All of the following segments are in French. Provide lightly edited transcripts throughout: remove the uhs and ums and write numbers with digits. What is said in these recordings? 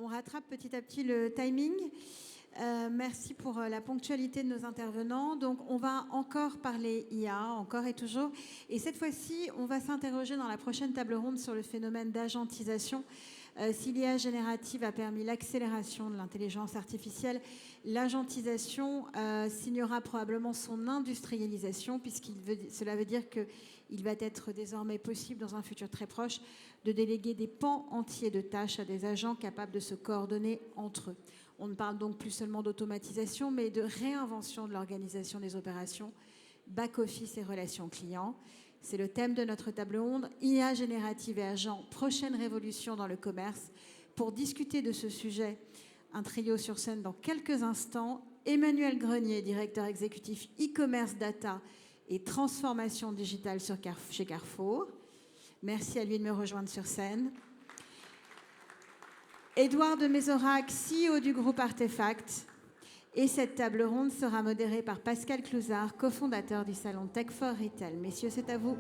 on rattrape petit à petit le timing. Merci pour la ponctualité de nos intervenants. Donc, on va encore parler IA, encore et toujours. Et cette fois-ci, on va s'interroger dans la prochaine table ronde sur le phénomène d'agentisation. Si l'IA générative a permis l'accélération de l'intelligence artificielle, l'agentisation signera probablement son industrialisation, cela veut dire qu'il va être désormais possible, dans un futur très proche, de déléguer des pans entiers de tâches à des agents capables de se coordonner entre eux. On ne parle donc plus seulement d'automatisation, mais de réinvention de l'organisation des opérations, back-office et relations clients. C'est le thème de notre table ronde, IA générative et agents, prochaine révolution dans le commerce. Pour discuter de ce sujet, un trio sur scène dans quelques instants. Emmanuel Grenier, directeur exécutif e-commerce data et transformation digitale chez Carrefour. Merci à lui de me rejoindre sur scène. Édouard de Mézorac, CEO du groupe Artefact. Et cette table ronde sera modérée par Pascal Clouzard, cofondateur du salon Tech for Retail. Messieurs, c'est à vous.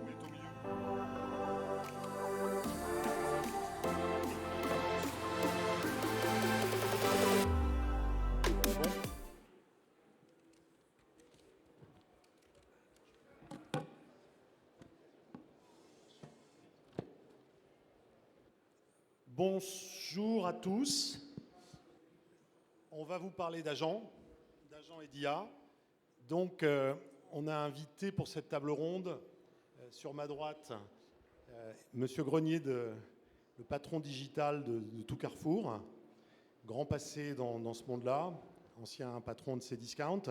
Bonjour à tous. On va vous parler d'agents et d'IA. Donc, on a invité pour cette table ronde, sur ma droite, Monsieur Grenier, le patron digital de tout Carrefour, grand passé dans ce monde-là, ancien patron de Cdiscount.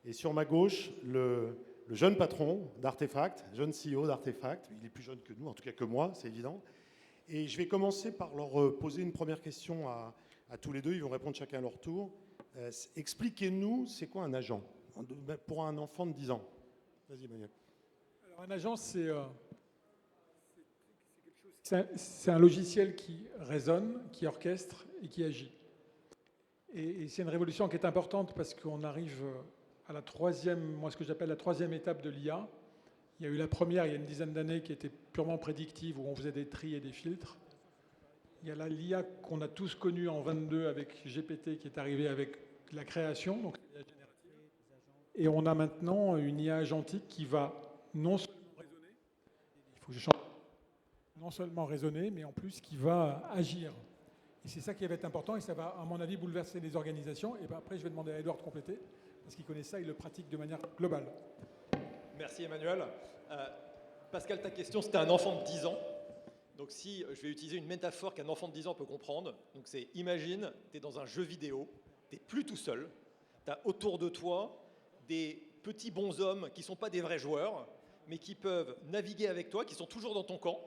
Et sur ma gauche, le jeune patron d'Artefact, jeune CEO d'Artefact. Il est plus jeune que nous, en tout cas que moi, c'est évident. Et je vais commencer par leur poser une première question à tous les deux. Ils vont répondre chacun à leur tour. Expliquez-nous, c'est quoi un agent pour un enfant de 10 ans? Vas-y, Emmanuel. Alors, un agent, c'est un logiciel qui raisonne, qui orchestre et qui agit. Et c'est une révolution qui est importante parce qu'on arrive à la troisième, moi ce que j'appelle la troisième étape de l'IA. Il y a eu la première il y a une dizaine d'années qui était purement prédictive, où on faisait des tris et des filtres. Il y a l'IA qu'on a tous connue en 22 avec GPT qui est arrivée avec la création, donc l'IA générative. Et on a maintenant une IA agentique qui va non seulement raisonner, il faut que je change, non seulement raisonner, mais en plus qui va agir. Et c'est ça qui va être important et ça va, à mon avis, bouleverser les organisations. Et bien après, je vais demander à Edouard de compléter, parce qu'il connaît ça, il le pratique de manière globale. Merci Emmanuel. Pascal, ta question, c'était un enfant de 10 ans. Donc si je vais utiliser une métaphore qu'un enfant de 10 ans peut comprendre, donc c'est imagine, tu es dans un jeu vidéo, tu n'es plus tout seul, tu as autour de toi des petits bonshommes qui ne sont pas des vrais joueurs, mais qui peuvent naviguer avec toi, qui sont toujours dans ton camp,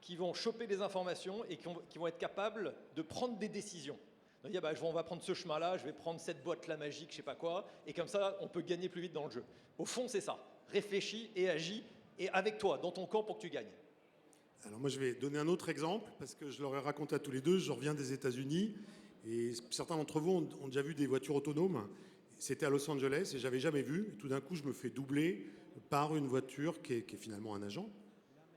qui vont choper des informations et qui vont être capables de prendre des décisions. Donc, on va prendre ce chemin-là, je vais prendre cette boîte-là magique, je ne sais pas quoi, et comme ça, on peut gagner plus vite dans le jeu. Au fond, c'est ça. Réfléchis et agis, et avec toi, dans ton camp, pour que tu gagnes. Alors moi, je vais donner un autre exemple, parce que je leur ai raconté à tous les deux, je reviens des États-Unis, et certains d'entre vous ont déjà vu des voitures autonomes. C'était à Los Angeles, et j'avais jamais vu. Et tout d'un coup, je me fais doubler par une voiture qui est finalement un agent.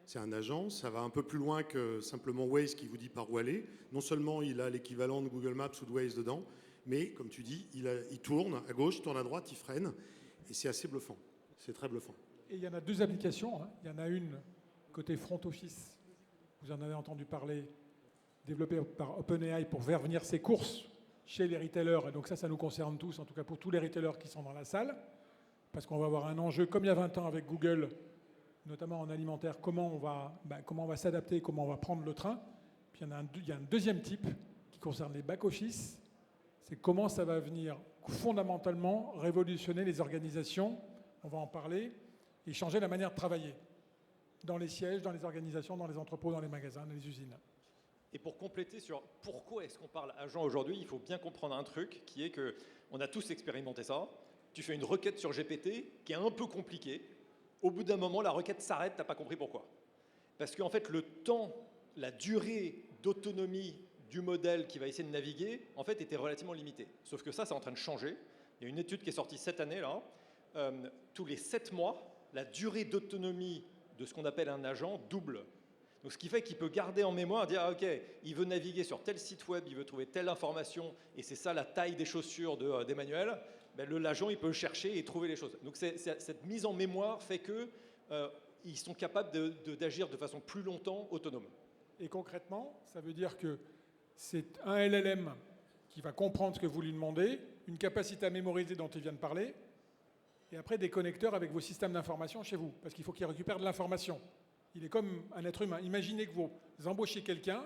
C'est un agent, ça va un peu plus loin que simplement Waze qui vous dit par où aller. Non seulement il a l'équivalent de Google Maps ou de Waze dedans, mais comme tu dis, il tourne à gauche, tourne à droite, il freine, et c'est assez bluffant. C'est très bluffant. Et il y en a deux applications. Il y en a une côté front office, vous en avez entendu parler, développée par OpenAI pour faire venir ses courses chez les retailers. Et donc ça nous concerne tous, en tout cas pour tous les retailers qui sont dans la salle, parce qu'on va avoir un enjeu, comme il y a 20 ans avec Google, notamment en alimentaire, comment on va s'adapter, comment on va prendre le train. Puis il y a un deuxième type qui concerne les back-office, c'est comment ça va venir fondamentalement révolutionner les organisations, on va en parler, et changer la manière de travailler dans les sièges, dans les organisations, dans les entrepôts, dans les magasins, dans les usines. Et pour compléter sur pourquoi est-ce qu'on parle agent aujourd'hui, il faut bien comprendre un truc qui est qu'on a tous expérimenté ça. Tu fais une requête sur GPT qui est un peu compliquée. Au bout d'un moment, la requête s'arrête, tu n'as pas compris pourquoi. Parce qu'en fait, le temps, la durée d'autonomie du modèle qui va essayer de naviguer, en fait, était relativement limitée. Sauf que ça, c'est en train de changer. Il y a une étude qui est sortie cette année, là. Tous les 7 mois, la durée d'autonomie de ce qu'on appelle un agent double. Donc, ce qui fait qu'il peut garder en mémoire, dire, ah, ok, il veut naviguer sur tel site web, il veut trouver telle information, et c'est ça la taille des chaussures d'Emmanuel, ben, l'agent, il peut chercher et trouver les choses. Donc, cette mise en mémoire fait que ils sont capables d'agir de façon plus longtemps autonome. Et concrètement, ça veut dire que c'est un LLM qui va comprendre ce que vous lui demandez, une capacité à mémoriser dont il vient de parler, et après des connecteurs avec vos systèmes d'information chez vous, parce qu'il faut qu'il récupère de l'information. Il est comme un être humain. Imaginez que vous embauchez quelqu'un,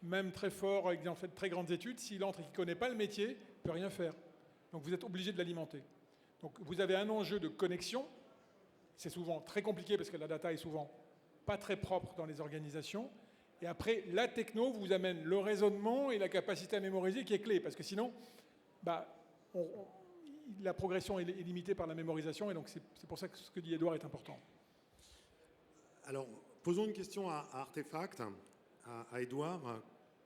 même très fort, avec en fait, très grandes études, s'il entre et qu'il ne connaît pas le métier, il ne peut rien faire. Donc vous êtes obligé de l'alimenter. Donc vous avez un enjeu de connexion. C'est souvent très compliqué parce que la data est souvent pas très propre dans les organisations. Et après, la techno vous amène le raisonnement et la capacité à mémoriser qui est clé. Parce que sinon, la progression est limitée par la mémorisation. Et donc c'est pour ça que ce que dit Edouard est important. Alors, posons une question à Artefact, à Edouard.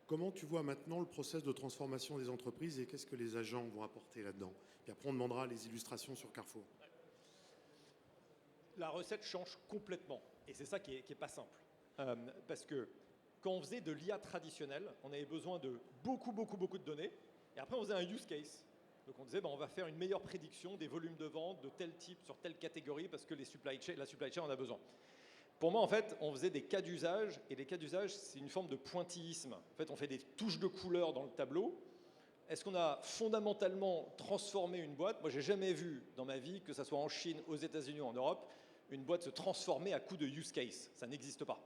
Comment tu vois maintenant le process de transformation des entreprises et qu'est-ce que les agents vont apporter là-dedans? Puis après, on demandera les illustrations sur Carrefour. La recette change complètement. Et c'est ça qui est pas simple. Parce que quand on faisait de l'IA traditionnelle, on avait besoin de beaucoup de données. Et après, on faisait un use case. Donc on disait, on va faire une meilleure prédiction des volumes de vente de tel type sur telle catégorie parce que la supply chain en a besoin. Pour moi, en fait, on faisait des cas d'usage, et les cas d'usage, c'est une forme de pointillisme. En fait, on fait des touches de couleurs dans le tableau. Est-ce qu'on a fondamentalement transformé une boîte? Moi, j'ai jamais vu dans ma vie, que ce soit en Chine, aux États-Unis ou en Europe, une boîte se transformer à coup de use case. Ça n'existe pas.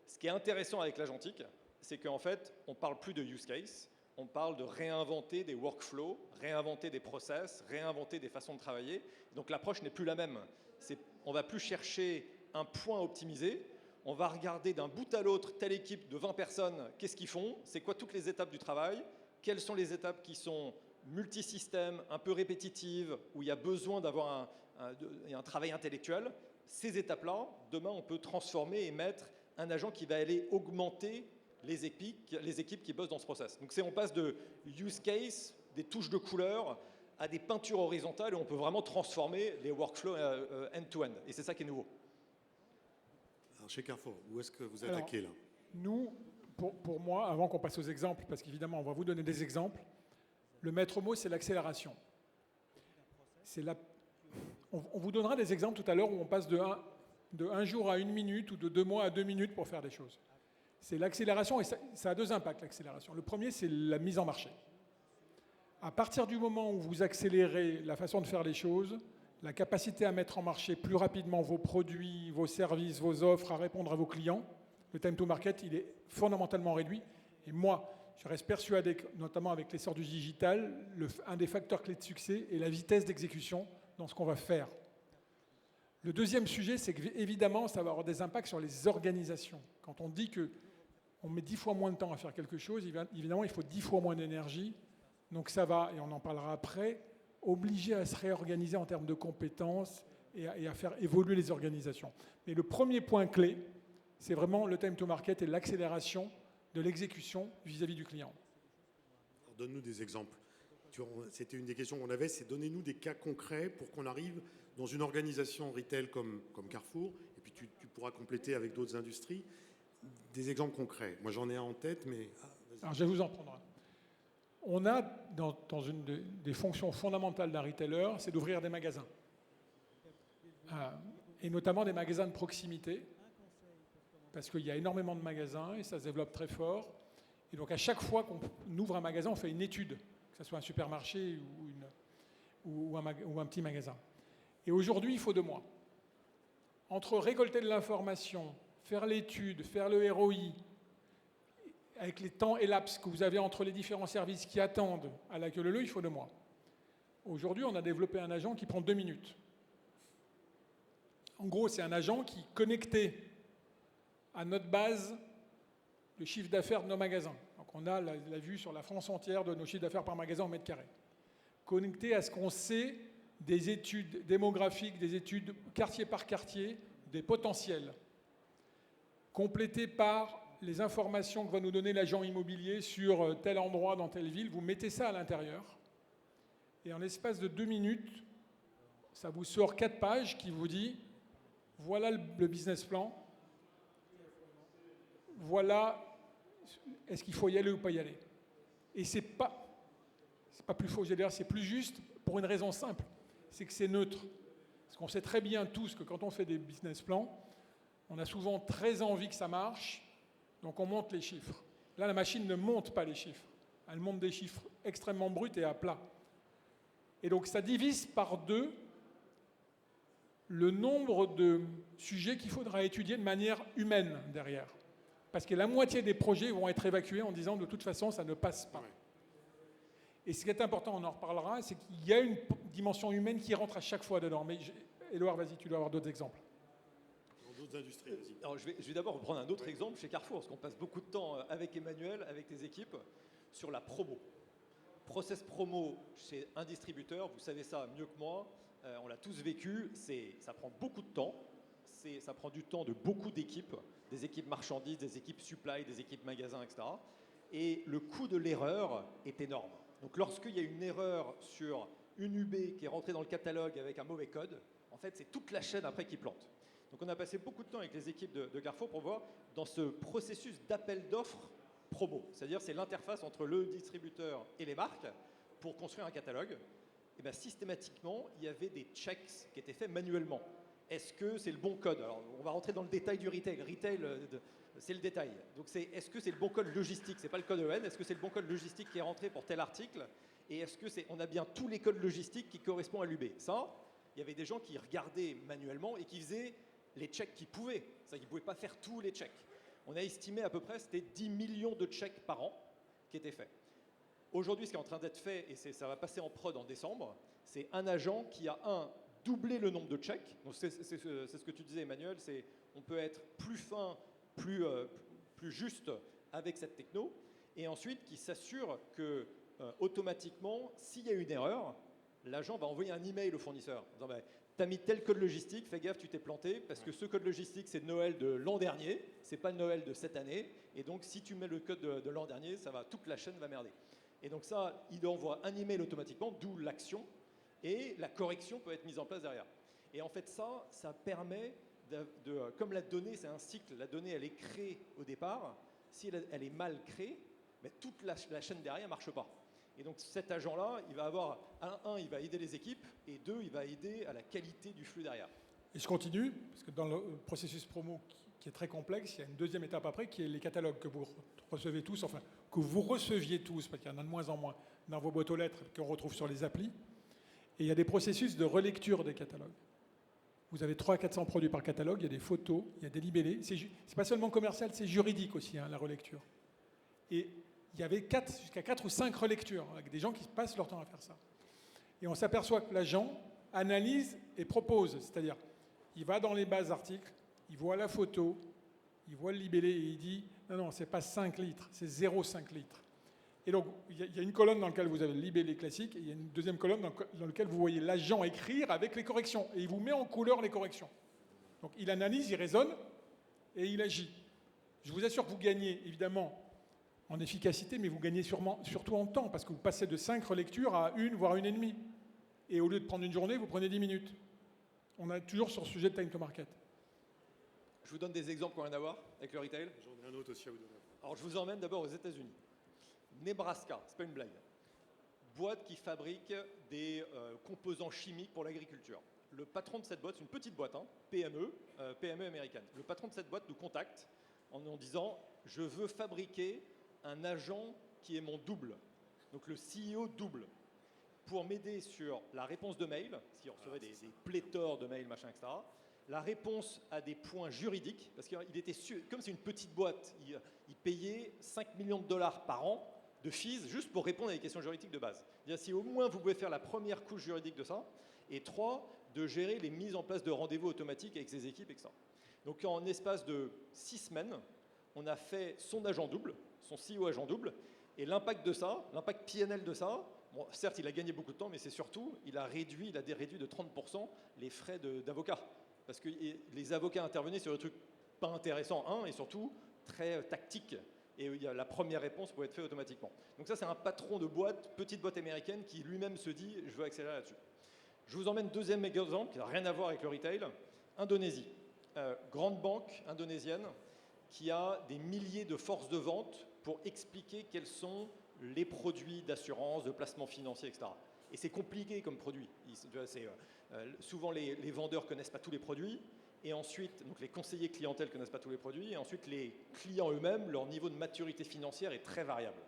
Ce qui est intéressant avec l'agentique, c'est qu'en fait, on ne parle plus de use case, on parle de réinventer des workflows, réinventer des process, réinventer des façons de travailler. Donc l'approche n'est plus la même. On ne va plus chercher un point optimisé, on va regarder d'un bout à l'autre telle équipe de 20 personnes, qu'est-ce qu'ils font, c'est quoi toutes les étapes du travail, quelles sont les étapes qui sont multisystèmes, un peu répétitives, où il y a besoin d'avoir un travail intellectuel. Ces étapes-là, demain, on peut transformer et mettre un agent qui va aller augmenter les équipes qui bossent dans ce process. Donc on passe de use case, des touches de couleurs, à des peintures horizontales, et on peut vraiment transformer les workflows end-to-end. Et c'est ça qui est nouveau. Alors chez Carrefour, où est-ce que vous attaquez là? Nous, pour moi, avant qu'on passe aux exemples, parce qu'évidemment, on va vous donner des exemples, le maître mot, c'est l'accélération. On vous donnera des exemples tout à l'heure où on passe de un jour à 1 minute ou de 2 mois à 2 minutes pour faire des choses. C'est l'accélération, et ça a deux impacts, l'accélération. Le premier, c'est la mise en marché. À partir du moment où vous accélérez la façon de faire les choses, la capacité à mettre en marché plus rapidement vos produits, vos services, vos offres, à répondre à vos clients, le time to market, il est fondamentalement réduit. Et moi, je reste persuadé que, notamment avec l'essor du digital, un des facteurs clés de succès est la vitesse d'exécution dans ce qu'on va faire. Le deuxième sujet, c'est qu'évidemment, ça va avoir des impacts sur les organisations. Quand on dit qu'on met 10 fois moins de temps à faire quelque chose, évidemment, il faut 10 fois moins d'énergie. Donc ça va, et on en parlera après, obliger à se réorganiser en termes de compétences et à faire évoluer les organisations. Mais le premier point clé, c'est vraiment le time to market et l'accélération de l'exécution vis-à-vis du client. Donne-nous des exemples. C'était une des questions qu'on avait, c'est donnez-nous des cas concrets pour qu'on arrive dans une organisation retail comme Carrefour, et puis tu pourras compléter avec d'autres industries, des exemples concrets. Moi j'en ai un en tête, mais... Alors je vais vous en prendre un. On a, dans une des fonctions fondamentales d'un retailer, c'est d'ouvrir des magasins. Et notamment des magasins de proximité, parce qu'il y a énormément de magasins et ça se développe très fort. Et donc à chaque fois qu'on ouvre un magasin, on fait une étude, que ce soit un supermarché ou un petit magasin. Et aujourd'hui, il faut 2 mois. Entre récolter de l'information, faire l'étude, faire le ROI, avec les temps elapses que vous avez entre les différents services qui attendent à la queue leu, il faut 2 mois. Aujourd'hui, on a développé un agent qui prend 2 minutes. En gros, c'est un agent qui, connecté à notre base, le chiffre d'affaires de nos magasins. Donc on a la vue sur la France entière de nos chiffres d'affaires par magasin au mètre carré. Connecté à ce qu'on sait des études démographiques, des études quartier par quartier, des potentiels. Complété par les informations que va nous donner l'agent immobilier sur tel endroit dans telle ville, vous mettez ça à l'intérieur. Et en l'espace de 2 minutes, ça vous sort 4 pages qui vous dit voilà le business plan. voilà, est-ce qu'il faut y aller ou pas y aller? Et c'est pas plus faux, j'allais dire, c'est plus juste pour une raison simple, c'est que c'est neutre. Parce qu'on sait très bien tous que quand on fait des business plans, on a souvent très envie que ça marche, donc on monte les chiffres. Là, la machine ne monte pas les chiffres. Elle monte des chiffres extrêmement bruts et à plat. Et donc ça divise par 2 le nombre de sujets qu'il faudra étudier de manière humaine derrière. Parce que la moitié des projets vont être évacués en disant de toute façon ça ne passe pas. Et ce qui est important, on en reparlera, c'est qu'il y a une dimension humaine qui rentre à chaque fois dedans. Mais Édouard, vas-y, tu dois avoir d'autres exemples. Dans d'autres industries, vas-y. Alors, je vais d'abord reprendre un autre exemple chez Carrefour, parce qu'on passe beaucoup de temps avec Emmanuel, avec tes équipes, sur la promo. Process promo chez un distributeur, vous savez ça mieux que moi, on l'a tous vécu, ça prend beaucoup de temps, ça prend du temps de beaucoup d'équipes, des équipes marchandises, des équipes supply, des équipes magasins, etc. Et le coût de l'erreur est énorme. Donc lorsqu'il y a une erreur sur une UB qui est rentrée dans le catalogue avec un mauvais code, en fait c'est toute la chaîne après qui plante. Donc on a passé beaucoup de temps avec les équipes de Carrefour pour voir dans ce processus d'appel d'offres promo. C'est-à-dire c'est l'interface entre le distributeur et les marques pour construire un catalogue. Et bien systématiquement, il y avait des checks qui étaient faits manuellement. Est-ce que c'est le bon code? Alors on va rentrer dans le détail du retail. Retail, c'est le détail. Donc est-ce que c'est le bon code logistique? C'est pas le code EN. Est-ce que c'est le bon code logistique qui est rentré pour tel article? Et est-ce que on a bien tous les codes logistiques qui correspondent à l'UB? Ça, il y avait des gens qui regardaient manuellement et qui faisaient les checks qu'ils pouvaient. C'est-à-dire qu'ils ne pouvaient pas faire tous les checks. On a estimé à peu près, c'était 10 millions de checks par an qui étaient faits. Aujourd'hui, ce qui est en train d'être fait, et ça va passer en prod en décembre, c'est un agent qui a doublé le nombre de checks. Donc c'est ce que tu disais, Emmanuel, on peut être plus fin, plus juste avec cette techno, et ensuite qui s'assure que automatiquement, s'il y a une erreur, l'agent va envoyer un email au fournisseur en disant tu as mis tel code logistique, fais gaffe, tu t'es planté, parce que ce code logistique, c'est Noël de l'an dernier, c'est pas Noël de cette année, et donc si tu mets le code de l'an dernier, toute la chaîne va merder. Et donc ça, il envoie un email automatiquement, d'où l'action, et la correction peut être mise en place derrière. Et en fait, ça permet comme la donnée, c'est un cycle, la donnée, elle est créée au départ, si elle est mal créée, mais toute la chaîne derrière ne marche pas. Et donc cet agent-là, il va avoir, il va aider les équipes, et 2, il va aider à la qualité du flux derrière. Et je continue, parce que dans le processus promo qui est très complexe, il y a une deuxième étape après qui est les catalogues que vous recevez tous, enfin que vous receviez tous, parce qu'il y en a de moins en moins dans vos boîtes aux lettres qu'on retrouve sur les applis. Et il y a des processus de relecture des catalogues. Vous avez 300-400 produits par catalogue, il y a des photos, il y a des libellés. C'est pas seulement commercial, c'est juridique aussi, la relecture. Et il y avait jusqu'à 4 ou 5 relectures, avec des gens qui passent leur temps à faire ça. Et on s'aperçoit que l'agent analyse et propose, c'est-à-dire il va dans les bases d'articles, il voit la photo, il voit le libellé et il dit non, c'est pas 5 litres, c'est 0,5 litres. Et donc, il y a une colonne dans laquelle vous avez le libellé classique et il y a une deuxième colonne dans laquelle vous voyez l'agent écrire avec les corrections. Et il vous met en couleur les corrections. Donc, il analyse, il raisonne et il agit. Je vous assure que vous gagnez, évidemment, en efficacité, mais vous gagnez surtout en temps, parce que vous passez de 5 relectures à 1, voire 1,5. Et au lieu de prendre une journée, vous prenez 10 minutes. On est toujours sur ce sujet de time to market. Je vous donne des exemples qu'on vient d'avoir avec le retail. J'en ai un autre aussi à vous donner. Alors, je vous emmène d'abord aux États-Unis. Nebraska, c'est pas une blague. Boîte qui fabrique des composants chimiques pour l'agriculture. Le patron de cette boîte, c'est une petite boîte, PME américaine. Le patron de cette boîte nous contacte en nous disant « Je veux fabriquer un agent qui est mon double ». Donc le CEO double. Pour m'aider sur la réponse de mail, si on recevait des pléthores de mails, machin, etc., la réponse à des points juridiques, parce qu'il était sûr, comme c'est une petite boîte, il payait 5 millions de dollars par an de fees juste pour répondre à des questions juridiques de base. C'est-à-dire si au moins vous pouvez faire la première couche juridique de ça, et 3, de gérer les mises en place de rendez-vous automatiques avec ses équipes, etc. Donc en espace de 6 semaines, on a fait son agent double, son CEO agent double, et l'impact de ça, l'impact PNL de ça, bon, certes il a gagné beaucoup de temps, mais c'est surtout, il a réduit de 30% les frais d'avocat. Parce que les avocats intervenaient sur des trucs pas intéressants, et surtout très tactiques. Et la première réponse pouvait être faite automatiquement. Donc ça, c'est un patron de boîte, petite boîte américaine, qui lui-même se dit « je veux accélérer là-dessus ». Je vous emmène deuxième exemple, qui n'a rien à voir avec le retail. Indonésie. Grande banque indonésienne qui a des milliers de forces de vente pour expliquer quels sont les produits d'assurance, de placement financier, etc. Et c'est compliqué comme produit. Souvent, les vendeurs ne connaissent pas tous les produits. Et ensuite, donc les conseillers clientèle ne connaissent pas tous les produits. Et ensuite, les clients eux-mêmes, leur niveau de maturité financière est très variable.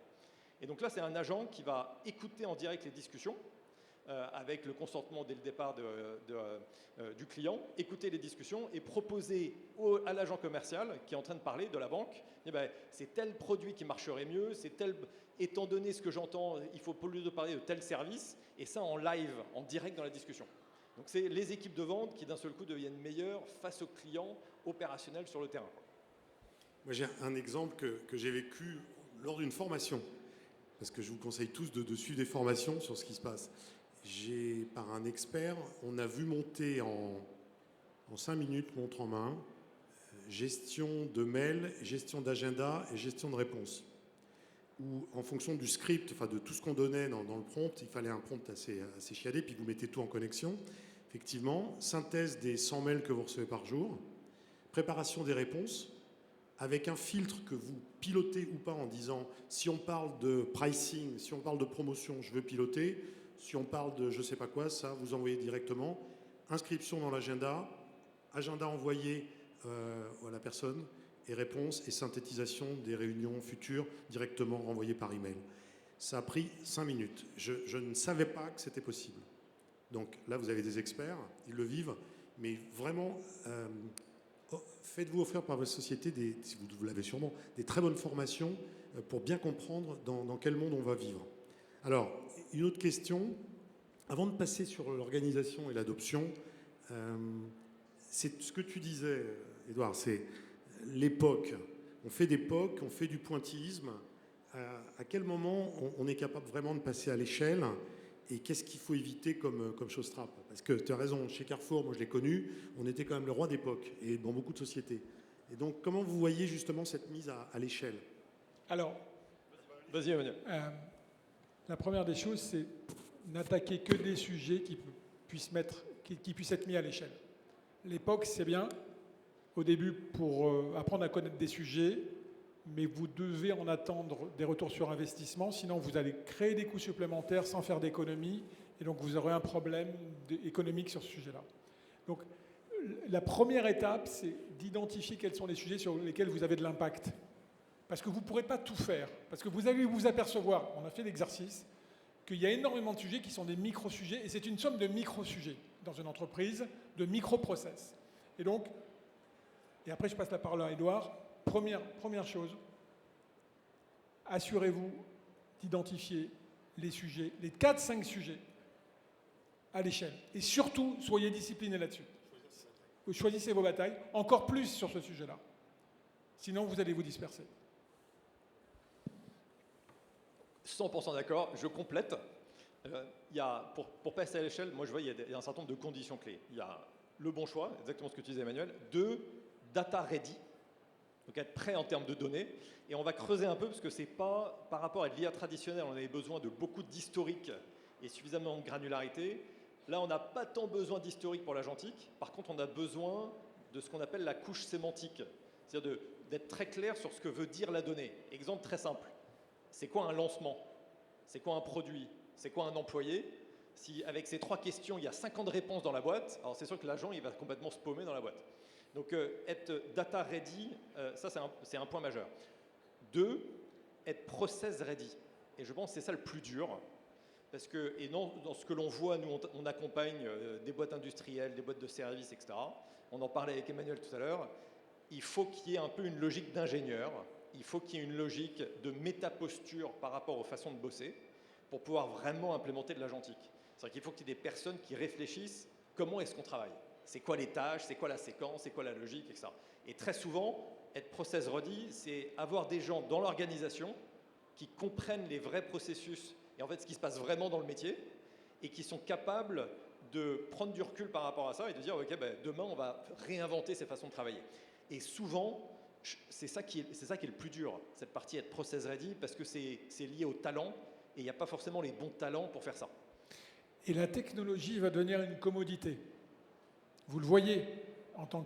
Et donc là, c'est un agent qui va écouter en direct les discussions, avec le consentement dès le départ du client, écouter les discussions et proposer à l'agent commercial qui est en train de parler de la banque, eh ben, c'est tel produit qui marcherait mieux, étant donné ce que j'entends, il faut plus de parler de tel service, et ça en live, en direct dans la discussion. Donc c'est les équipes de vente qui d'un seul coup deviennent meilleures face aux clients opérationnels sur le terrain. Moi j'ai un exemple que j'ai vécu lors d'une formation, parce que je vous conseille tous de suivre des formations sur ce qui se passe. Par un expert, on a vu monter en 5 minutes, montre en main, gestion de mail, gestion d'agenda et gestion de réponse. Où en fonction du script, enfin de tout ce qu'on donnait dans le prompt, il fallait un prompt assez chiadé, puis vous mettez tout en connexion. Effectivement, synthèse des 100 mails que vous recevez par jour, préparation des réponses, avec un filtre que vous pilotez ou pas en disant si on parle de pricing, si on parle de promotion, je veux piloter. Si on parle de je ne sais pas quoi, ça, vous envoyez directement. Inscription dans l'agenda, agenda envoyé à la personne, et réponse et synthétisation des réunions futures directement renvoyées par email. Ça a pris 5 minutes. Je ne savais pas que c'était possible. Donc là, vous avez des experts, ils le vivent, mais vraiment, faites-vous offrir par votre société, si vous l'avez sûrement, des très bonnes formations pour bien comprendre dans quel monde on va vivre. Alors, une autre question, avant de passer sur l'organisation et l'adoption, c'est ce que tu disais, Édouard, c'est l'époque. On fait d'époque, on fait du pointillisme. À quel moment on est capable vraiment de passer à l'échelle et qu'est-ce qu'il faut éviter comme chose trappe? Parce que tu as raison, chez Carrefour, moi je l'ai connu, on était quand même le roi d'époque et dans beaucoup de sociétés. Et donc, comment vous voyez justement cette mise à l'échelle? Alors, vas-y, Emmanuel. La première des choses, c'est n'attaquer que des sujets qui puissent être mis à l'échelle. L'époque, c'est bien, au début, pour apprendre à connaître des sujets, mais vous devez en attendre des retours sur investissement, sinon vous allez créer des coûts supplémentaires sans faire d'économie, et donc vous aurez un problème économique sur ce sujet-là. Donc, la première étape, c'est d'identifier quels sont les sujets sur lesquels vous avez de l'impact. Parce que vous ne pourrez pas tout faire. Parce que vous allez vous apercevoir, on a fait l'exercice, qu'il y a énormément de sujets qui sont des micro-sujets, et c'est une somme de micro-sujets dans une entreprise, de micro-process. Et donc, et après je passe la parole à Édouard, première chose, assurez-vous d'identifier les sujets, les 4-5 sujets à l'échelle. Et surtout, soyez disciplinés là-dessus. Vous choisissez vos batailles, encore plus sur ce sujet-là. Sinon, vous allez vous disperser. 100% d'accord, je complète. Pour passer à l'échelle, moi je vois il y a un certain nombre de conditions clés. Il y a le bon choix, exactement ce que tu disais Emmanuel. 2, data ready, donc être prêt en termes de données. Et on va creuser un peu parce que c'est pas par rapport à l'IA traditionnelle, on avait besoin de beaucoup d'historique et suffisamment de granularité. Là, on n'a pas tant besoin d'historique pour l'agentique. Par contre, on a besoin de ce qu'on appelle la couche sémantique, c'est-à-dire d'être très clair sur ce que veut dire la donnée. Exemple très simple. C'est quoi un lancement? C'est quoi un produit? C'est quoi un employé? Si avec ces 3 questions, il y a 50 réponses dans la boîte, alors c'est sûr que l'agent, il va complètement se paumer dans la boîte. Donc, être data ready, ça, c'est un point majeur. 2, être process ready. Et je pense que c'est ça le plus dur. Parce que, et non, dans ce que l'on voit, nous, on accompagne des boîtes industrielles, des boîtes de services, etc. On en parlait avec Emmanuel tout à l'heure. Il faut qu'il y ait un peu une logique d'ingénieur. Il faut qu'il y ait une logique de métaposture par rapport aux façons de bosser pour pouvoir vraiment implémenter de l'agentique. C'est-à-dire qu'il faut qu'il y ait des personnes qui réfléchissent comment est-ce qu'on travaille. C'est quoi les tâches, c'est quoi la séquence, c'est quoi la logique, etc. Et très souvent, être process ready, c'est avoir des gens dans l'organisation qui comprennent les vrais processus et en fait ce qui se passe vraiment dans le métier et qui sont capables de prendre du recul par rapport à ça et de dire ok, ben, demain on va réinventer ces façons de travailler. Et souvent, c'est ça qui est le plus dur, cette partie être process ready, parce que c'est lié au talent, et il n'y a pas forcément les bons talents pour faire ça. Et la technologie va devenir une commodité. Vous le voyez en tant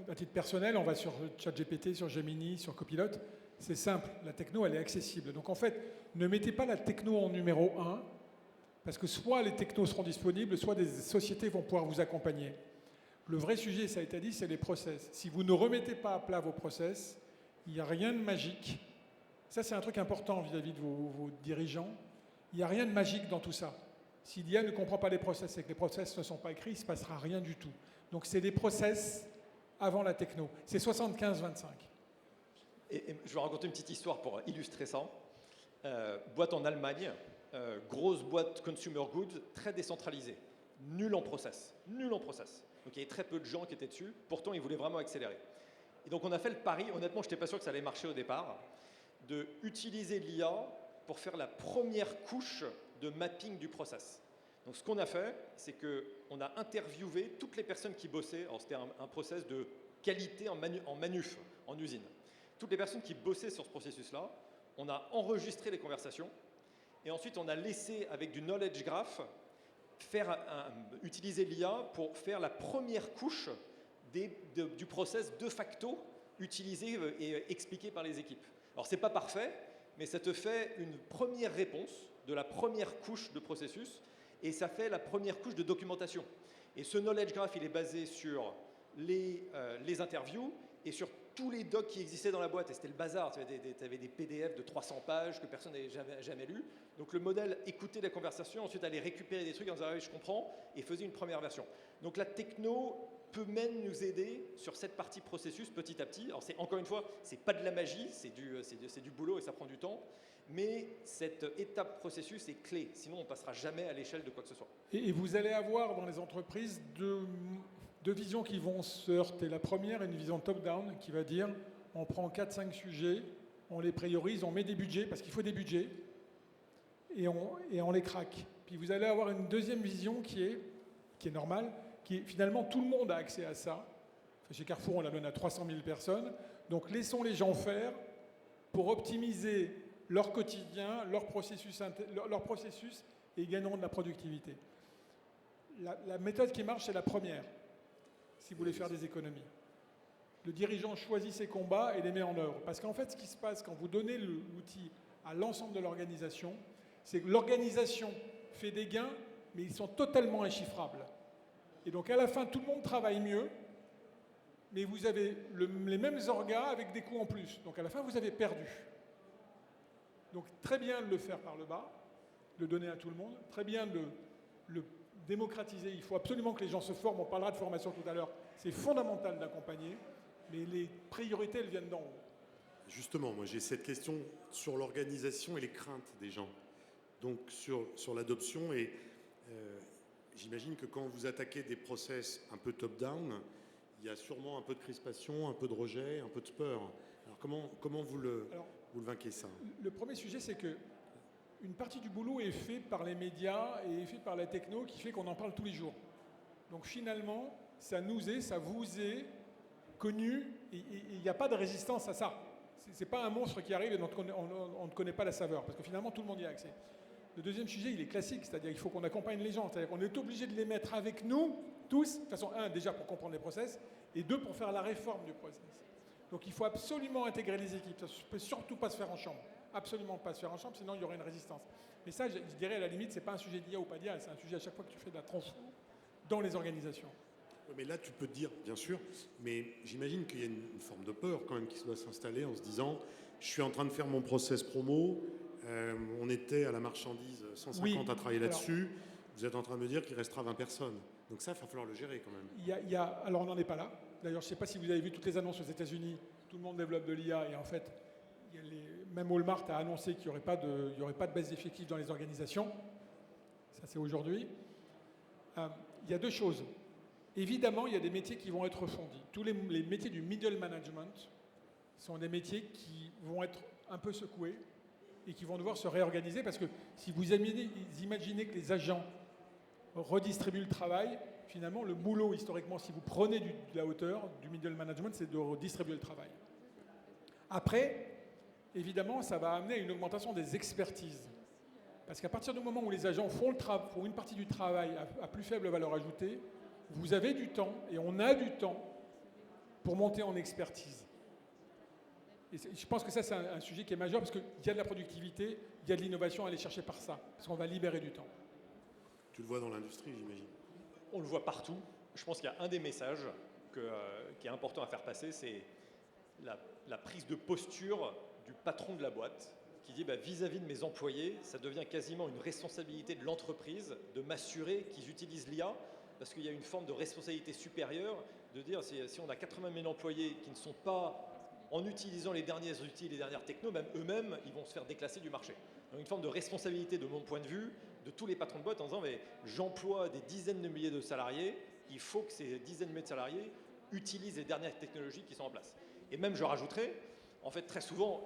à titre personnel, on va sur ChatGPT, sur Gemini, sur Copilot. C'est simple, la techno, elle est accessible. Donc en fait, ne mettez pas la techno en numéro 1, parce que soit les technos seront disponibles, soit des sociétés vont pouvoir vous accompagner. Le vrai sujet, ça a été dit, c'est les process. Si vous ne remettez pas à plat vos process, il n'y a rien de magique. Ça, c'est un truc important vis-à-vis de vos dirigeants. Il n'y a rien de magique dans tout ça. Si l'IA ne comprend pas les process et que les process ne sont pas écrits, il ne se passera rien du tout. Donc c'est des process avant la techno. C'est 75-25. Et je vais raconter une petite histoire pour illustrer ça. Boîte en Allemagne, grosse boîte consumer goods, très décentralisée. Nul en process. Nul en process. Donc il y avait très peu de gens qui étaient dessus. Pourtant, ils voulaient vraiment accélérer. Et donc on a fait le pari, honnêtement, je n'étais pas sûr que ça allait marcher au départ, de utiliser l'IA pour faire la première couche de mapping du process. Donc ce qu'on a fait, c'est qu'on a interviewé toutes les personnes qui bossaient, alors c'était un process de qualité en manuf, en usine. Toutes les personnes qui bossaient sur ce processus-là, on a enregistré les conversations et ensuite on a laissé avec du knowledge graph utiliser l'IA pour faire la première couche du process de facto utilisé et expliqué par les équipes. Alors c'est pas parfait, mais ça te fait une première réponse de la première couche de processus et ça fait la première couche de documentation. Et ce knowledge graph, il est basé sur les interviews et sur tous les docs qui existaient dans la boîte. Et c'était le bazar, tu avais des PDF de 300 pages que personne n'avait jamais lu. Donc le modèle écoutait la conversation, ensuite allait récupérer des trucs en disant « Ah oui, je comprends » et faisait une première version. Donc la techno peut même nous aider sur cette partie processus petit à petit. Alors encore une fois, c'est pas de la magie, c'est du boulot et ça prend du temps. Mais cette étape processus est clé, sinon on ne passera jamais à l'échelle de quoi que ce soit. Et vous allez avoir dans les entreprises deux visions qui vont se heurter. La première est une vision top-down qui va dire on prend 4-5 sujets, on les priorise, on met des budgets, parce qu'il faut des budgets, et on les craque. Puis vous allez avoir une deuxième vision qui est normale, qui est finalement tout le monde a accès à ça. Enfin, chez Carrefour, on la donne à 300 000 personnes. Donc laissons les gens faire pour optimiser leur quotidien, leur processus et gagneront de la productivité. La méthode qui marche, c'est la première, si vous voulez faire des économies. Le dirigeant choisit ses combats et les met en œuvre. Parce qu'en fait, ce qui se passe quand vous donnez l'outil à l'ensemble de l'organisation, c'est que l'organisation fait des gains, mais ils sont totalement inchiffrables. Et donc à la fin, tout le monde travaille mieux, mais vous avez les mêmes orgas avec des coûts en plus. Donc à la fin, vous avez perdu. Donc très bien de le faire par le bas, de donner à tout le monde, très bien de le démocratiser. Il faut absolument que les gens se forment, on parlera de formation tout à l'heure. C'est fondamental d'accompagner, mais les priorités, elles viennent d'en haut. Justement, moi j'ai cette question sur l'organisation et les craintes des gens. Donc sur l'adoption, et j'imagine que quand vous attaquez des process un peu top-down, il y a sûrement un peu de crispation, un peu de rejet, un peu de peur. Alors comment vous le vainquez ça? Le premier sujet, c'est que une partie du boulot est fait par les médias et est fait par la techno qui fait qu'on en parle tous les jours. Donc finalement, ça vous est connu et il n'y a pas de résistance à ça. Ce n'est pas un monstre qui arrive et dont on ne connaît pas la saveur, parce que finalement tout le monde y a accès. Le deuxième sujet, il est classique, c'est-à-dire qu'il faut qu'on accompagne les gens, c'est-à-dire qu'on est obligé de les mettre avec nous, tous, de façon, déjà pour comprendre les process, et deux, pour faire la réforme du process. Donc il faut absolument intégrer les équipes, ça ne peut surtout pas se faire en chambre, absolument pas se faire en chambre, sinon il y aurait une résistance. Mais ça, je dirais à la limite, ce n'est pas un sujet d'IA ou pas d'IA, c'est un sujet à chaque fois que tu fais de la transfo dans les organisations. Mais là, tu peux te dire, bien sûr, mais j'imagine qu'il y a une forme de peur quand même qui doit s'installer en se disant, je suis en train de faire mon process promo, on était à la marchandise 150 à travailler là-dessus, vous êtes en train de me dire qu'il restera 20 personnes. Donc ça, il va falloir le gérer quand même. Alors on n'en est pas là. D'ailleurs, je ne sais pas si vous avez vu toutes les annonces aux États-Unis, tout le monde développe de l'IA et en fait, même Walmart a annoncé qu'il n'y aurait pas de baisse d'effectifs dans les organisations. Ça, c'est aujourd'hui. Il y a deux choses. Évidemment, il y a des métiers qui vont être refondis. Tous les métiers du middle management sont des métiers qui vont être un peu secoués et qui vont devoir se réorganiser parce que si vous imaginez que les agents redistribuent le travail, finalement, le boulot, historiquement, si vous prenez de la hauteur du middle management, c'est de redistribuer le travail. Après, évidemment, ça va amener à une augmentation des expertises. Parce qu'à partir du moment où les agents font une partie du travail à plus faible valeur ajoutée, vous avez du temps, et on a du temps, pour monter en expertise. Et je pense que ça, c'est un sujet qui est majeur parce qu'il y a de la productivité, il y a de l'innovation à aller chercher par ça, parce qu'on va libérer du temps. Tu le vois dans l'industrie, j'imagine. On le voit partout. Je pense qu'il y a un des messages qui est important à faire passer, c'est la prise de posture du patron de la boîte qui dit vis-à-vis de mes employés, ça devient quasiment une responsabilité de l'entreprise de m'assurer qu'ils utilisent l'IA parce qu'il y a une forme de responsabilité supérieure de dire si on a 80 000 employés qui ne sont pas en utilisant les derniers outils, les dernières technos, même eux-mêmes, ils vont se faire déclasser du marché. Donc une forme de responsabilité de mon point de vue de tous les patrons de boîte en disant mais j'emploie des dizaines de milliers de salariés, il faut que ces dizaines de milliers de salariés utilisent les dernières technologies qui sont en place. Et même je rajouterais, en fait très souvent,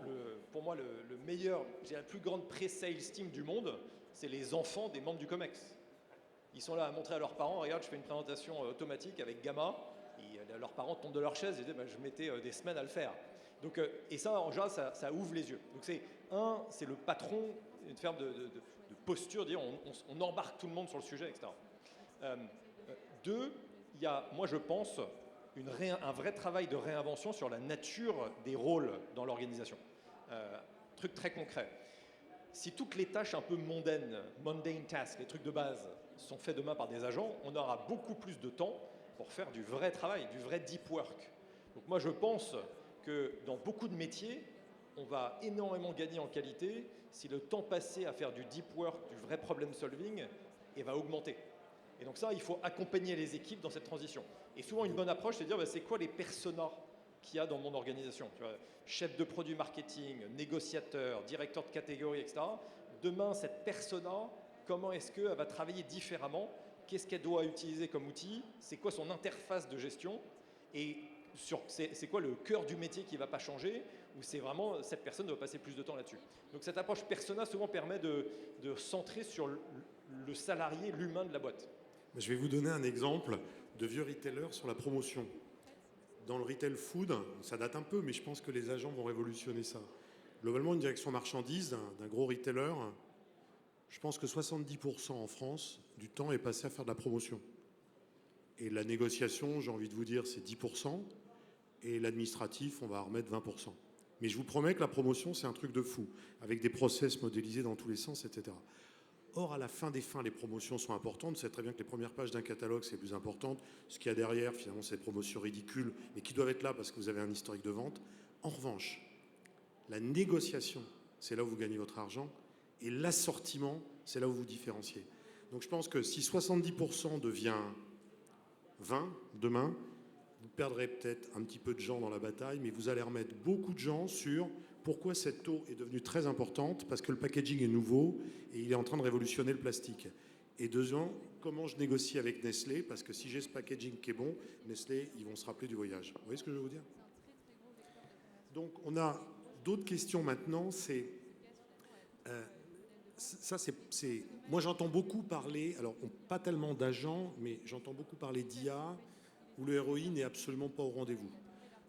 pour moi le meilleur, j'ai la plus grande pré-sales team du monde, c'est les enfants des membres du COMEX. Ils sont là à montrer à leurs parents, regarde je fais une présentation automatique avec Gamma, et leurs parents tombent de leur chaise et disent je mettais des semaines à le faire. Donc, et ça en général ça ouvre les yeux. Donc c'est le patron, une forme de posture, dire on embarque tout le monde sur le sujet, etc. Deux, il y a, moi je pense, un vrai travail de réinvention sur la nature des rôles dans l'organisation. Truc très concret. Si toutes les tâches un peu mondaines, mundane tasks, les trucs de base, sont faits demain par des agents, on aura beaucoup plus de temps pour faire du vrai travail, du vrai deep work. Donc moi je pense que dans beaucoup de métiers, on va énormément gagner en qualité si le temps passé à faire du deep work, du vrai problem solving, va augmenter. Et donc ça, il faut accompagner les équipes dans cette transition. Et souvent, une bonne approche, c'est de dire, c'est quoi les personas qu'il y a dans mon organisation, tu vois, chef de produit marketing, négociateur, directeur de catégorie, etc. Demain, cette persona, comment est-ce qu'elle va travailler différemment? Qu'est-ce qu'elle doit utiliser comme outil? C'est quoi son interface de gestion? Et c'est quoi le cœur du métier qui ne va pas changer? Ou c'est vraiment, cette personne doit passer plus de temps là-dessus. Donc cette approche persona souvent permet de centrer sur le salarié, l'humain de la boîte. Je vais vous donner un exemple de vieux retailer sur la promotion. Dans le retail food, ça date un peu, mais je pense que les agents vont révolutionner ça. Globalement, une direction marchandise d'un gros retailer, je pense que 70% en France du temps est passé à faire de la promotion. Et la négociation, j'ai envie de vous dire, c'est 10%. Et l'administratif, on va remettre 20%. Mais je vous promets que la promotion, c'est un truc de fou, avec des process modélisés dans tous les sens, etc. Or, à la fin des fins, les promotions sont importantes. Vous savez très bien que les premières pages d'un catalogue, c'est plus important. Ce qu'il y a derrière, finalement, c'est des promotions ridicules, mais qui doivent être là parce que vous avez un historique de vente. En revanche, la négociation, c'est là où vous gagnez votre argent. Et l'assortiment, c'est là où vous différenciez. Donc je pense que si 70% devient 20 demain, vous perdrez peut-être un petit peu de gens dans la bataille, mais vous allez remettre beaucoup de gens sur pourquoi cette eau est devenue très importante, parce que le packaging est nouveau et il est en train de révolutionner le plastique. Et deuxièmement, comment je négocie avec Nestlé, parce que si j'ai ce packaging qui est bon, Nestlé, ils vont se rappeler du voyage. Vous voyez ce que je veux vous dire? Donc on a d'autres questions maintenant, moi j'entends beaucoup parler, alors pas tellement d'agents, mais j'entends beaucoup parler d'IA, où le ROI n'est absolument pas au rendez-vous.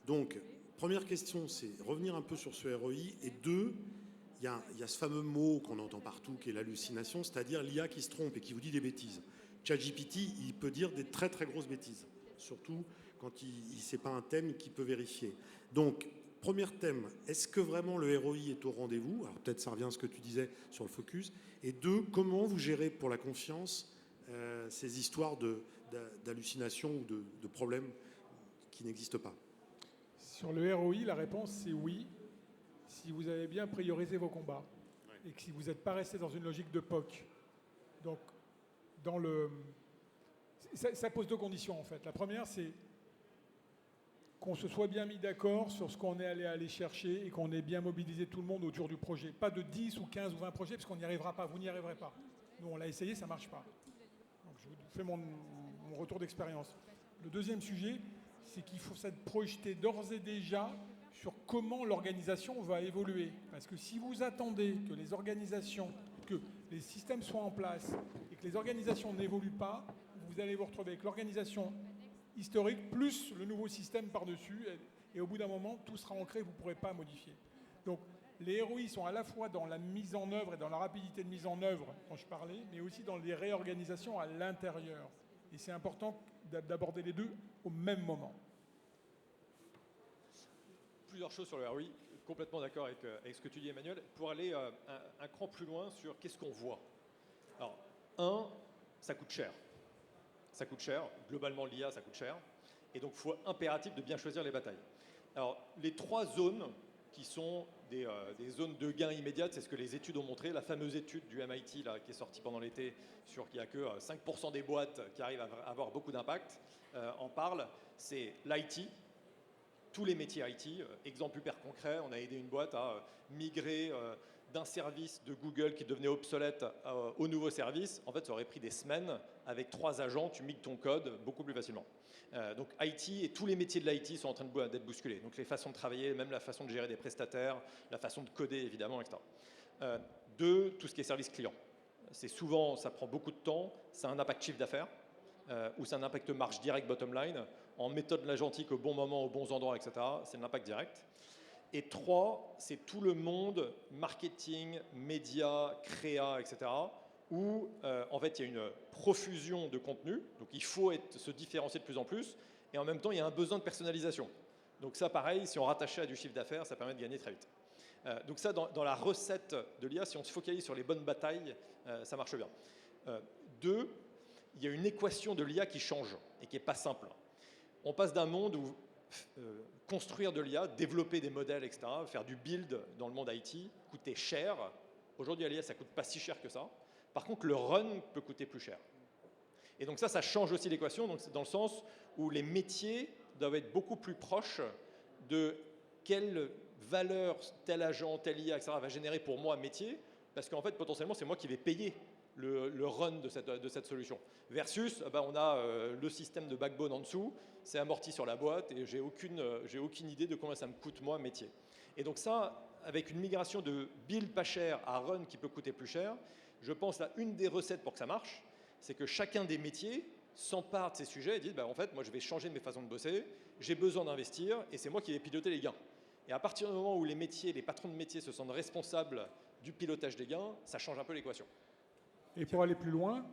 Donc, première question, c'est revenir un peu sur ce ROI. Et deux, il y a ce fameux mot qu'on entend partout, qui est l'hallucination, c'est-à-dire l'IA qui se trompe et qui vous dit des bêtises. ChatGPT, il peut dire des très très grosses bêtises, surtout quand c'est pas un thème qu'il peut vérifier. Donc, premier thème, est-ce que vraiment le ROI est au rendez-vous? Alors peut-être ça revient à ce que tu disais sur le focus. Et deux, comment vous gérez pour la confiance ces histoires d'hallucinations ou de problèmes qui n'existent pas? Sur le ROI, la réponse c'est oui, si vous avez bien priorisé vos combats et que si vous n'êtes pas resté dans une logique de POC. Donc, ça pose deux conditions en fait. La première, c'est qu'on se soit bien mis d'accord sur ce qu'on est allé aller chercher et qu'on ait bien mobilisé tout le monde autour du projet. Pas de 10 ou 15 ou 20 projets, parce qu'on n'y arrivera pas, vous n'y arriverez pas. Nous, on l'a essayé, ça ne marche pas. Donc, je vous fais mon retour d'expérience. Le deuxième sujet, c'est qu'il faut s'être projeté d'ores et déjà sur comment l'organisation va évoluer. Parce que si vous attendez que les organisations, que les systèmes soient en place et que les organisations n'évoluent pas, vous allez vous retrouver avec l'organisation historique plus le nouveau système par-dessus. Et au bout d'un moment, tout sera ancré, vous ne pourrez pas modifier. Donc, les ROI sont à la fois dans la mise en œuvre et dans la rapidité de mise en œuvre dont je parlais, mais aussi dans les réorganisations à l'intérieur. Et c'est important d'aborder les deux au même moment. plusieurs choses sur le ROI, complètement d'accord avec ce que tu dis Emmanuel, pour aller un cran plus loin sur qu'est-ce qu'on voit. Alors, ça coûte cher. Ça coûte cher, globalement l'IA ça coûte cher, et donc il faut impératif de bien choisir les batailles. Alors les 3 zones qui sont des zones de gains immédiates, c'est ce que les études ont montré, la fameuse étude du MIT là, qui est sortie pendant l'été sur qu'il n'y a que 5% des boîtes qui arrivent à avoir beaucoup d'impact, en parle, c'est l'IT, tous les métiers IT. Exemple hyper concret, on a aidé une boîte à migrer d'un service de Google qui devenait obsolète au nouveau service. En fait, ça aurait pris des semaines. Avec 3 agents, tu migres ton code beaucoup plus facilement. Donc IT et tous les métiers de l'IT sont en train d'être bousculés. Donc les façons de travailler, même la façon de gérer des prestataires, la façon de coder évidemment, etc. 2, tout ce qui est service client. C'est souvent, ça prend beaucoup de temps, ça a un impact chiffre d'affaires, ou ça a un impact marge direct bottom line, en méthode l'agentique au bon moment, aux bons endroits, etc. C'est l'impact direct. Et 3, c'est tout le monde marketing, médias, créa, etc. où en fait il y a une profusion de contenu, donc il faut se différencier de plus en plus, et en même temps il y a un besoin de personnalisation. Donc ça pareil, si on rattachait à du chiffre d'affaires, ça permet de gagner très vite. Donc ça, dans la recette de l'IA, si on se focalise sur les bonnes batailles, ça marche bien. 2, il y a une équation de l'IA qui change et qui n'est pas simple. On passe d'un monde où construire de l'IA, développer des modèles, etc., faire du build dans le monde IT coûtait cher. Aujourd'hui, à l'IA, ça ne coûte pas si cher que ça. Par contre, le run peut coûter plus cher. Et donc ça change aussi l'équation, dans le sens où les métiers doivent être beaucoup plus proches de quelle valeur tel agent, tel IA, etc. va générer pour moi métier, parce qu'en fait, potentiellement, c'est moi qui vais payer le run de cette solution. Versus, on a le système de backbone en dessous, c'est amorti sur la boîte, et j'ai aucune idée de combien ça me coûte, moi, métier. Et donc ça, avec une migration de build pas cher à run qui peut coûter plus cher, je pense à une des recettes pour que ça marche, c'est que chacun des métiers s'empare de ces sujets et dit en fait, moi je vais changer mes façons de bosser, j'ai besoin d'investir et c'est moi qui vais piloter les gains. Et à partir du moment où les patrons de métiers se sentent responsables du pilotage des gains, ça change un peu l'équation. Et pour aller plus loin,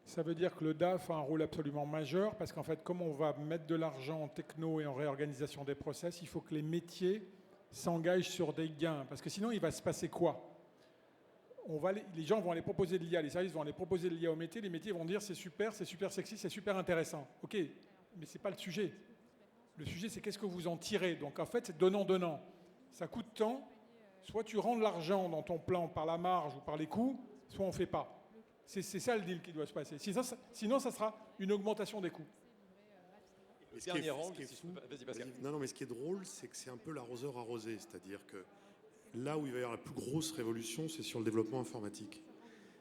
ça veut dire que le DAF a un rôle absolument majeur parce qu'en fait, comme on va mettre de l'argent en techno et en réorganisation des process, il faut que les métiers s'engagent sur des gains. Parce que sinon, il va se passer quoi ? Les gens vont aller proposer de l'IA, les services vont aller proposer de l'IA aux métiers, les métiers vont dire c'est super sexy, c'est super intéressant. Ok, mais ce n'est pas le sujet. Le sujet, c'est qu'est-ce que vous en tirez. Donc en fait, c'est donnant-donnant. Ça coûte tant, soit tu rends de l'argent dans ton plan par la marge ou par les coûts, soit on ne fait pas. C'est ça le deal qui doit se passer. Sinon, ça sera une augmentation des coûts. Mais ce qui est drôle, c'est que c'est un peu l'arroseur arrosé. C'est-à-dire que là où il va y avoir la plus grosse révolution, c'est sur le développement informatique.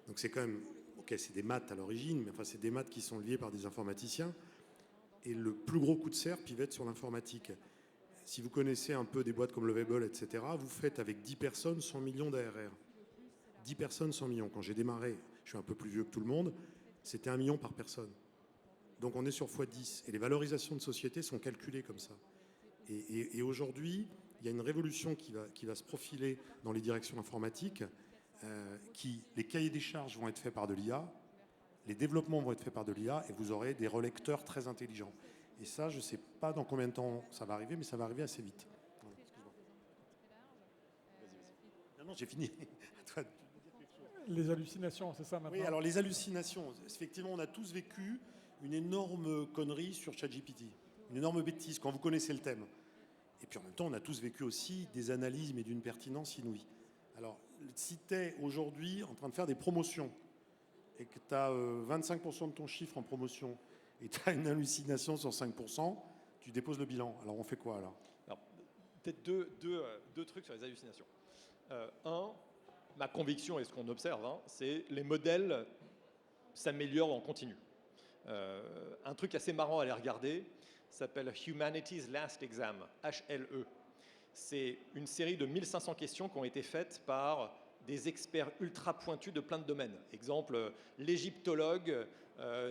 Donc c'est quand même, ok, c'est des maths à l'origine, mais enfin c'est des maths qui sont liées par des informaticiens. Et le plus gros coup de serre pivette sur l'informatique. Si vous connaissez un peu des boîtes comme Lovable, etc., vous faites avec 10 personnes 100 millions d'ARR. 10 personnes, 100 millions. Quand j'ai démarré, je suis un peu plus vieux que tout le monde, c'était 1 million par personne. Donc on est sur x10. Et les valorisations de société sont calculées comme ça. Et aujourd'hui, il y a une révolution qui va se profiler dans les directions informatiques. Les cahiers des charges vont être faits par de l'IA, les développements vont être faits par de l'IA, et vous aurez des relecteurs très intelligents. Et ça, je ne sais pas dans combien de temps ça va arriver, mais ça va arriver assez vite. Voilà, non, j'ai fini. Les hallucinations, c'est ça maintenant ? Oui, alors les hallucinations. Effectivement, on a tous vécu une énorme connerie sur ChatGPT, une énorme bêtise quand vous connaissez le thème. Et puis en même temps, on a tous vécu aussi des analyses, mais d'une pertinence inouïe. Alors, si tu es aujourd'hui en train de faire des promotions et que tu as 25% de ton chiffre en promotion et tu as une hallucination sur 5%, tu déposes le bilan. Alors, on fait quoi alors ? Alors, peut-être deux trucs sur les hallucinations. Ma conviction et ce qu'on observe, c'est les modèles s'améliorent en continu. Un truc assez marrant à aller regarder s'appelle Humanity's Last Exam, HLE. C'est une série de 1500 questions qui ont été faites par des experts ultra pointus de plein de domaines. Exemple, l'égyptologue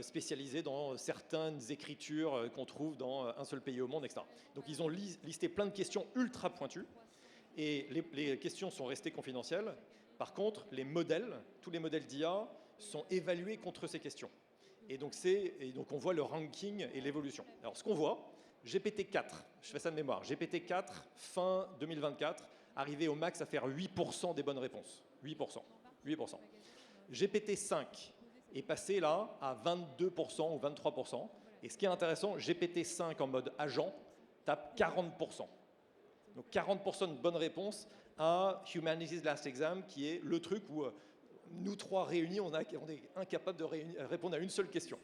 spécialisé dans certaines écritures qu'on trouve dans un seul pays au monde, etc. Donc ils ont listé plein de questions ultra pointues et les questions sont restées confidentielles. Par contre, tous les modèles d'IA sont évalués contre ces questions. Et donc on voit le ranking et l'évolution. Alors ce qu'on voit, GPT-4, je fais ça de mémoire, GPT-4, fin 2024, arrivé au max à faire 8% des bonnes réponses. 8%. 8%. GPT-5 est passé là à 22% ou 23%. Et ce qui est intéressant, GPT-5 en mode agent tape 40%. Donc 40% de bonnes réponses à Humanities Last Exam, qui est le truc où nous trois réunis, on est incapable de répondre à une seule question.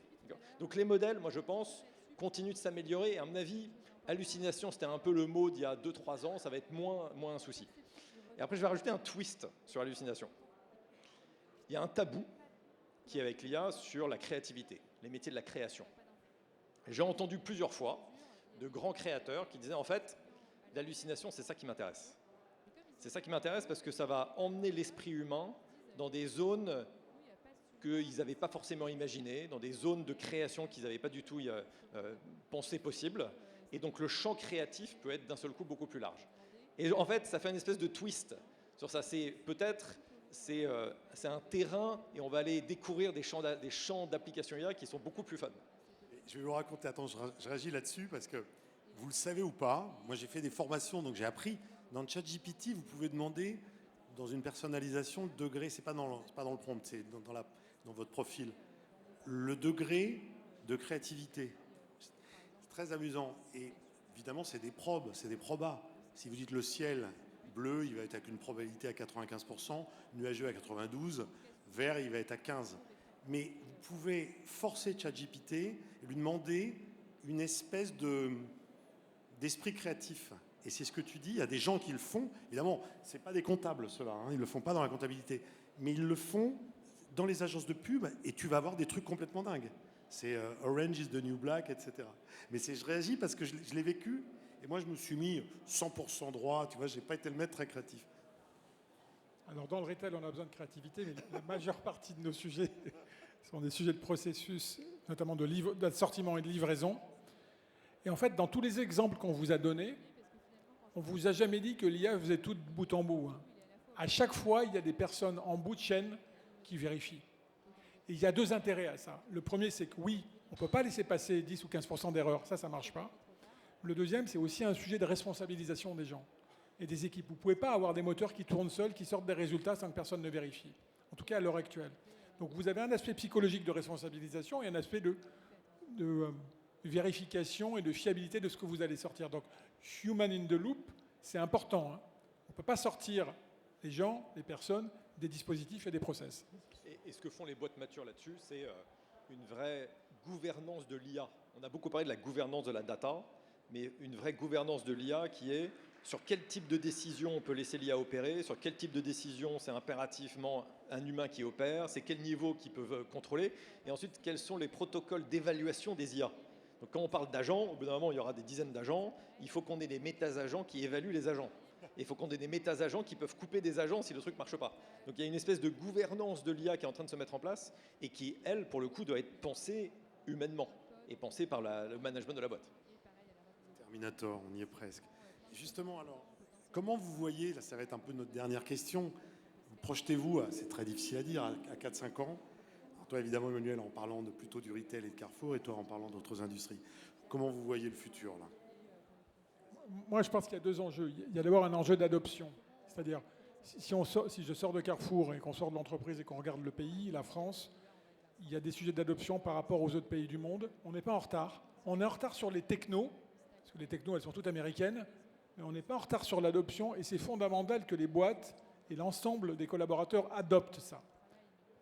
Donc les modèles, moi je pense, continuent de s'améliorer. Et à mon avis, hallucination, c'était un peu le mot d'il y a 2-3 ans, ça va être moins un souci. Et après, je vais rajouter un twist sur hallucination. Il y a un tabou qui est avec l'IA sur la créativité, les métiers de la création. J'ai entendu plusieurs fois de grands créateurs qui disaient en fait, l'hallucination, c'est ça qui m'intéresse. C'est ça qui m'intéresse parce que ça va emmener l'esprit humain dans des zones qu'ils n'avaient pas forcément imaginées, dans des zones de création qu'ils n'avaient pas du tout pensé possible. Et donc le champ créatif peut être d'un seul coup beaucoup plus large. Et en fait, ça fait une espèce de twist sur ça. C'est un terrain et on va aller découvrir des champs d'application IA qui sont beaucoup plus fun. Je vais vous raconter, attends, je réagis là-dessus parce que vous le savez ou pas, moi j'ai fait des formations, donc j'ai appris. Dans ChatGPT, vous pouvez demander dans une personnalisation le degré, c'est pas dans le prompt, c'est dans votre profil, le degré de créativité. C'est très amusant. Et évidemment, c'est des probes, c'est des probas. Si vous dites le ciel bleu, il va être avec une probabilité à 95%, nuageux à 92%, vert, il va être à 15%. Mais vous pouvez forcer ChatGPT et lui demander une espèce d'esprit créatif. Et c'est ce que tu dis, il y a des gens qui le font. Évidemment, ce n'est pas des comptables, ceux-là, hein, ils ne le font pas dans la comptabilité. Mais ils le font dans les agences de pub et tu vas avoir des trucs complètement dingues. C'est Orange is the new black, etc. Mais je réagis parce que je l'ai vécu et moi, je me suis mis 100% droit. Tu vois, je n'ai pas été le maître très créatif. Alors, dans le retail, on a besoin de créativité, mais la majeure partie de nos sujets sont des sujets de processus, notamment d'assortiment et de livraison. Et en fait, dans tous les exemples qu'on vous a donnés, on ne vous a jamais dit que l'IA faisait tout de bout en bout. À chaque fois, il y a des personnes en bout de chaîne qui vérifient. Et il y a deux intérêts à ça. Le premier, c'est que oui, on ne peut pas laisser passer 10 ou 15% d'erreurs. Ça ne marche pas. Le deuxième, c'est aussi un sujet de responsabilisation des gens et des équipes. Vous ne pouvez pas avoir des moteurs qui tournent seuls, qui sortent des résultats sans que personne ne vérifie. En tout cas, à l'heure actuelle. Donc vous avez un aspect psychologique de responsabilisation et un aspect de vérification et de fiabilité de ce que vous allez sortir. Donc, human in the loop, c'est important. On ne peut pas sortir les gens, les personnes, des dispositifs et des process. Et ce que font les boîtes matures là-dessus, c'est une vraie gouvernance de l'IA. On a beaucoup parlé de la gouvernance de la data, mais une vraie gouvernance de l'IA qui est sur quel type de décision on peut laisser l'IA opérer, sur quel type de décision c'est impérativement un humain qui opère, c'est quel niveau qu'ils peuvent contrôler, et ensuite quels sont les protocoles d'évaluation des IA. Donc quand on parle d'agents, au bout d'un moment il y aura des dizaines d'agents, il faut qu'on ait des méta-agents qui évaluent les agents. Et il faut qu'on ait des méta-agents qui peuvent couper des agents si le truc ne marche pas. Donc il y a une espèce de gouvernance de l'IA qui est en train de se mettre en place et qui, elle, pour le coup, doit être pensée humainement et pensée par le management de la boîte. Terminator, on y est presque. Justement, alors, comment vous voyez, là ça va être un peu notre dernière question, projetez-vous, c'est très difficile à dire, à 4-5 ans, alors toi évidemment Emmanuel en parlant plutôt du retail et de Carrefour et toi en parlant d'autres industries, comment vous voyez le futur là? Moi je pense qu'il y a deux enjeux. Il y a d'abord un enjeu d'adoption, c'est-à-dire si je sors de Carrefour et qu'on sort de l'entreprise et qu'on regarde le pays, la France, il y a des sujets d'adoption par rapport aux autres pays du monde. On n'est pas en retard. On est en retard sur les technos, parce que les technos elles sont toutes américaines, mais on n'est pas en retard sur l'adoption et c'est fondamental que les boîtes et l'ensemble des collaborateurs adoptent ça.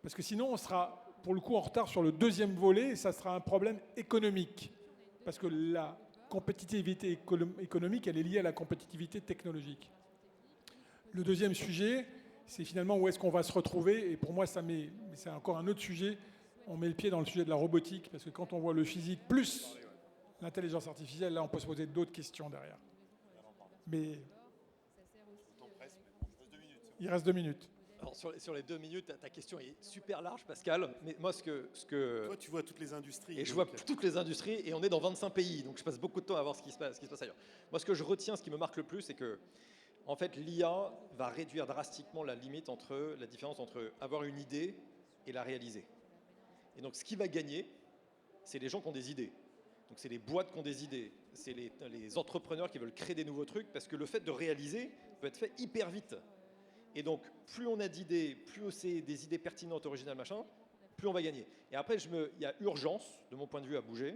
Parce que sinon, on sera pour le coup en retard sur le deuxième volet et ça sera un problème économique. Parce que la compétitivité économique, elle est liée à la compétitivité technologique. Le deuxième sujet, c'est finalement où est-ce qu'on va se retrouver. Et pour moi, c'est encore un autre sujet. On met le pied dans le sujet de la robotique, parce que quand on voit le physique plus l'intelligence artificielle, là, on peut se poser d'autres questions derrière. Mais il reste 2 minutes. Alors sur les 2 minutes, ta question est super large, Pascal. Mais moi, ce que toi, tu vois toutes les industries. Et je vois toutes les industries, et on est dans 25 pays, donc je passe beaucoup de temps à voir ce qui se passe ailleurs. Moi, ce que je retiens, ce qui me marque le plus, c'est que, en fait, l'IA va réduire drastiquement la différence entre avoir une idée et la réaliser. Et donc, ce qui va gagner, c'est les gens qui ont des idées. Donc c'est les boîtes qui ont des idées, c'est les entrepreneurs qui veulent créer des nouveaux trucs, parce que le fait de réaliser peut être fait hyper vite. Et donc, plus on a d'idées, plus c'est des idées pertinentes, originales, machin, plus on va gagner. Et après, il y a urgence, de mon point de vue, à bouger,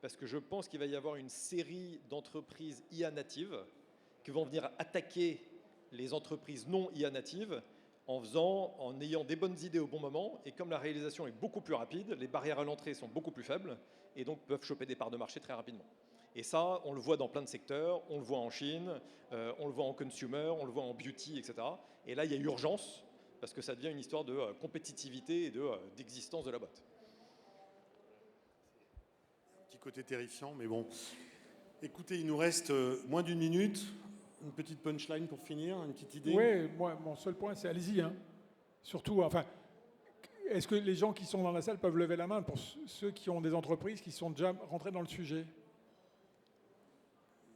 parce que je pense qu'il va y avoir une série d'entreprises IA natives qui vont venir attaquer les entreprises non IA natives en ayant des bonnes idées au bon moment. Et comme la réalisation est beaucoup plus rapide, les barrières à l'entrée sont beaucoup plus faibles et donc peuvent choper des parts de marché très rapidement. Et ça, on le voit dans plein de secteurs, on le voit en Chine, on le voit en consumer, on le voit en beauty, etc. Et là, il y a urgence, parce que ça devient une histoire de compétitivité et d'existence de la boîte. Petit côté terrifiant, mais bon. Écoutez, il nous reste moins d'une minute. Une petite punchline pour finir, une petite idée. Oui, moi, mon seul point, c'est allez-y. Hein. Surtout, enfin, est-ce que les gens qui sont dans la salle peuvent lever la main pour ceux qui ont des entreprises qui sont déjà rentrés dans le sujet?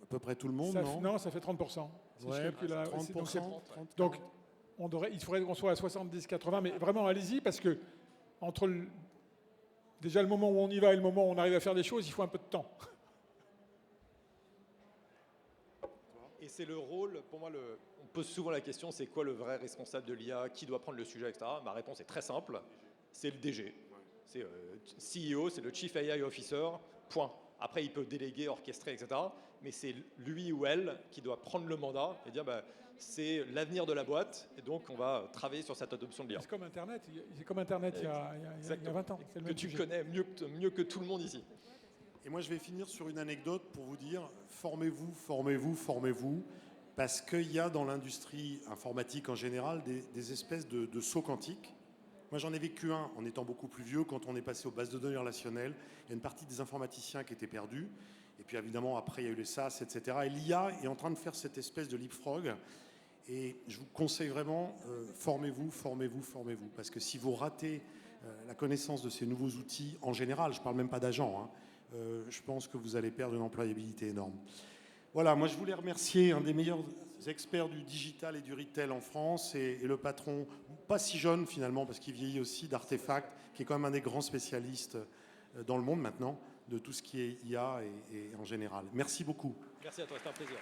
À peu près tout le monde, non, ça fait 30%. Si ouais, je calcule, 30%. Donc, il faudrait qu'on soit à 70-80, mais vraiment, allez-y, parce que entre déjà le moment où on y va et le moment où on arrive à faire des choses, il faut un peu de temps. Et c'est le rôle, pour moi, on pose souvent la question, c'est quoi le vrai responsable de l'IA, qui doit prendre le sujet, etc. Ma réponse est très simple, c'est le DG. C'est CEO, c'est le Chief AI Officer, point. Après, il peut déléguer, orchestrer, etc. Mais c'est lui ou elle qui doit prendre le mandat et dire, c'est l'avenir de la boîte, et donc on va travailler sur cette adoption de l'IA. C'est comme Internet, il y a 20 ans. C'est le même que tu sujet. connais mieux que tout le monde ici. Et moi, je vais finir sur une anecdote pour vous dire, formez-vous, formez-vous, formez-vous, parce qu'il y a dans l'industrie informatique en général des espèces de sauts quantiques. Moi, j'en ai vécu un en étant beaucoup plus vieux, quand on est passé aux bases de données relationnelles. Il y a une partie des informaticiens qui étaient perdus. Et puis évidemment, après, il y a eu les SaaS, etc. Et l'IA est en train de faire cette espèce de leapfrog. Et je vous conseille vraiment, formez-vous, formez-vous, formez-vous. Parce que si vous ratez la connaissance de ces nouveaux outils, en général, je ne parle même pas d'agents, je pense que vous allez perdre une employabilité énorme. Voilà, moi je voulais remercier un des meilleurs experts du digital et du retail en France et le patron, pas si jeune finalement, parce qu'il vieillit aussi, d'Artefact, qui est quand même un des grands spécialistes dans le monde maintenant, de tout ce qui est IA et en général. Merci beaucoup. Merci à toi, c'était un plaisir.